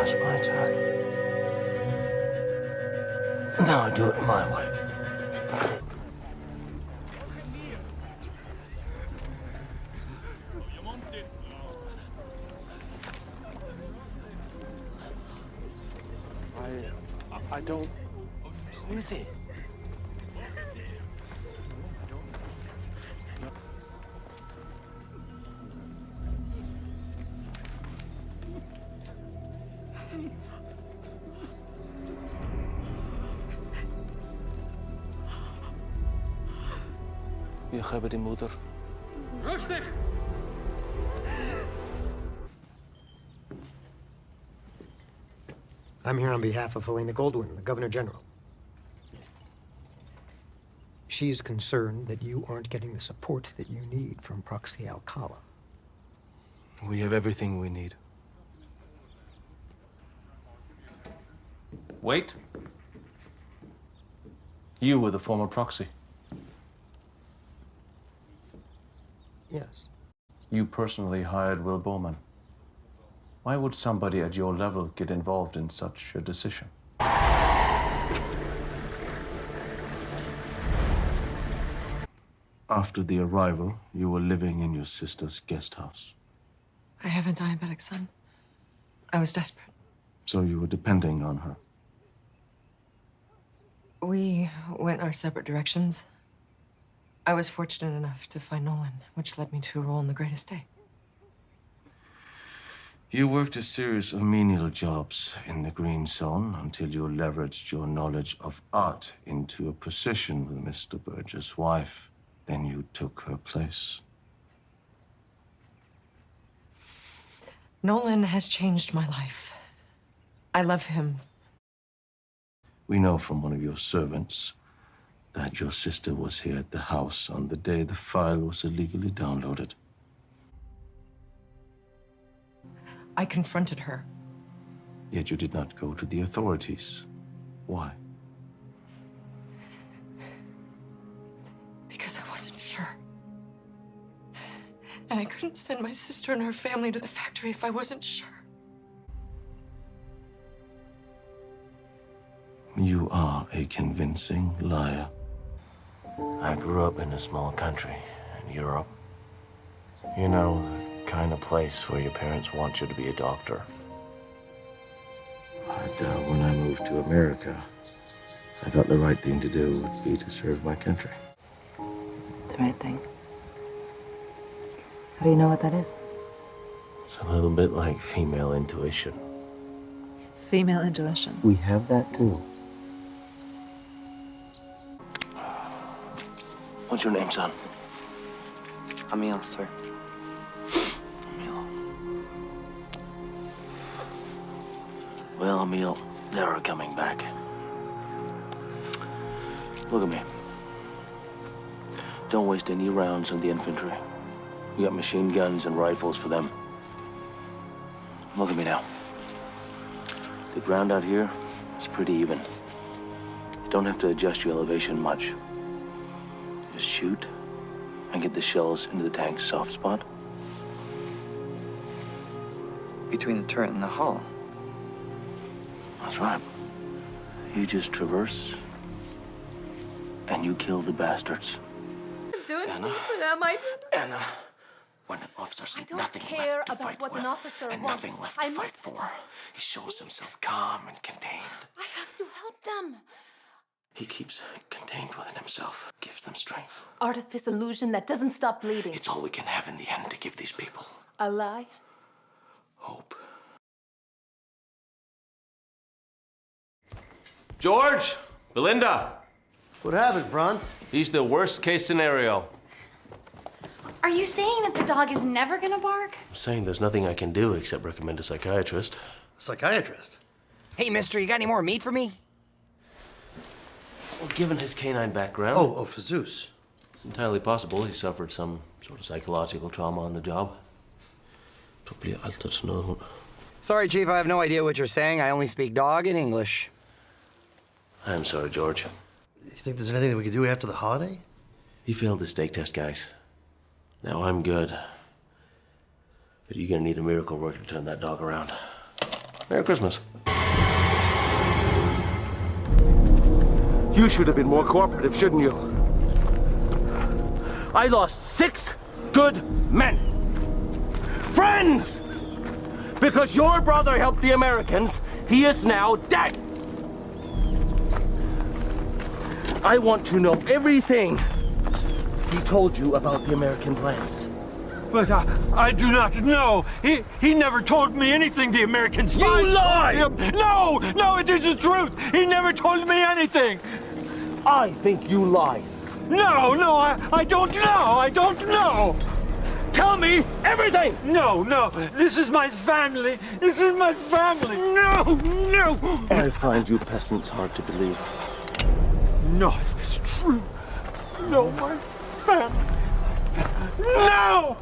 Now's my turn. Now I do it my way. I don't... Who is he? Wir hebben die moeder. Rustig! I'm here on behalf of Helena Goldwyn, the Governor General. She's concerned that you aren't getting the support that you need from Proxy Alcala. We have everything we need. Wait. You were the former proxy. Yes. You personally hired Will Bowman. Why would somebody at your level get involved in such a decision? After the arrival, you were living in your sister's guest house. I have a diabetic son. I was desperate. So you were depending on her. We went our separate directions. I was fortunate enough to find Nolan, which led me to a role in The Greatest Day. You worked a series of menial jobs in the Green Zone until you leveraged your knowledge of art into a position with Mr. Burgess' wife. Then you took her place. Nolan has changed my life. I love him. We know from one of your servants that your sister was here at the house on the day the file was illegally downloaded. I confronted her. Yet you did not go to the authorities. Why? Because I wasn't sure. And I couldn't send my sister and her family to the factory if I wasn't sure. You are a convincing liar. I grew up in a small country in Europe. You know, the kind of place where your parents want you to be a doctor. But when I moved to America, I thought the right thing to do would be to serve my country. The right thing. How do you know what that is? It's a little bit like female intuition. Female intuition. We have that too. What's your name, son? Emil, sir. Emil. Well, Emil, they're coming back. Look at me. Don't waste any rounds on the infantry. We got machine guns and rifles for them. Look at me now. The ground out here is pretty even. You don't have to adjust your elevation much. Just shoot and get the shells into the tank's soft spot. Between the turret and the hull. That's right. You just traverse and you kill the bastards. Doing Anna, for them, Anna, when an officer's I don't nothing care left to about fight what with an officer and wants. nothing left I to fight must- for, he shows himself calm and contained. I have to help them. He keeps contained within himself, gives them strength. Artifice illusion that doesn't stop bleeding. It's all we can have in the end to give these people A lie. hope. George! Belinda! What happened, Bronze? He's the worst case scenario. Are you saying that the dog is never gonna bark? I'm saying there's nothing I can do except recommend a psychiatrist. Psychiatrist? Hey, mister, you got any more meat for me? Well, given his canine background, Oh, for Zeus. it's entirely possible he suffered some sort of psychological trauma on the job. Probably altered know. Sorry, Chief, I have no idea what you're saying. I only speak dog and English. I'm sorry, George. You think there's anything that we can do after the holiday? He failed the stake test, guys. Now I'm good. But you're gonna need a miracle worker to turn that dog around. Merry Christmas. You should have been more cooperative, shouldn't you? I lost 6 good men. Friends! Because your brother helped the Americans, he is now dead. I want to know everything he told you about the American plans. But I do not know. He never told me anything. The American spies lie! told him. No, it is the truth. He never told me anything. I think you lie. No, I don't know. I don't know. Tell me everything! No, this is my family. This is my family. No. I find you peasants hard to believe. No, it's true. No, my family. No!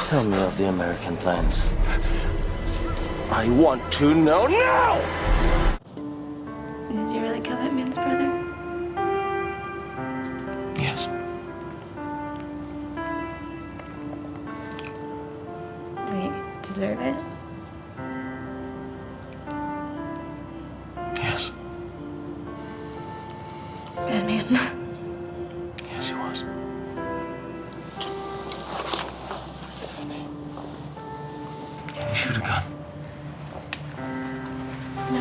Tell me of the American plans. I want to know now! Did you really kill that man's brother? Yes. Do we deserve it? Yes. Bad man. Yes, he was. Can you shoot a gun? No.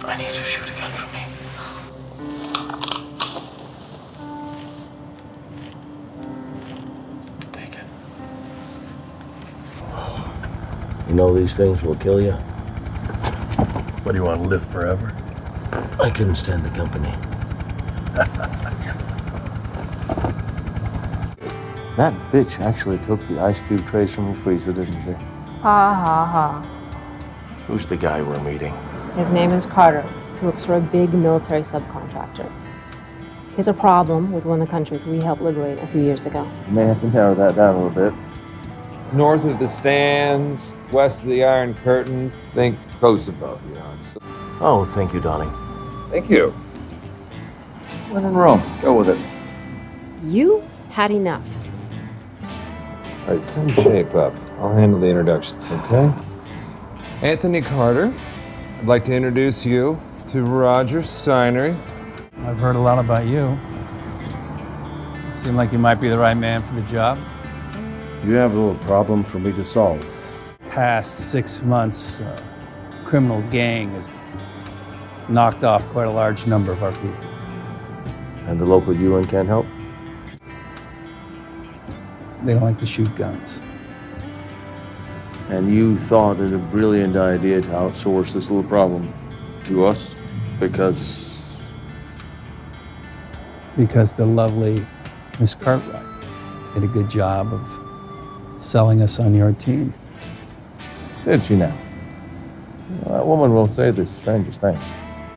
I need you to shoot a gun for me. Take it. You know these things will kill you? What do you want to live forever? I couldn't stand the company. That bitch actually took the ice cube trays from your freezer, didn't she? Ha ha ha. Who's the guy we're meeting? His name is Carter. He works for a big military subcontractor. He has a problem with one of the countries we helped liberate a few years ago. You may have to narrow that down a little bit. It's north of the stands, west of the Iron Curtain. Think Kosovo, you know. Oh, thank you, darling. Thank you. When in Rome, go with it. You had enough. All right, it's time to shape up. I'll handle the introductions, okay? Anthony Carter. I'd like to introduce you to Roger Steinery. I've heard a lot about you. Seem like you might be the right man for the job. You have a little problem for me to solve. Past 6 months, a criminal gang has knocked off quite a large number of our people. And the local UN can't help? They don't like to shoot guns. And you thought it a brilliant idea to outsource this little problem to us because The lovely Miss Cartwright did a good job of selling us on your team. did she now? That woman will say the strangest things.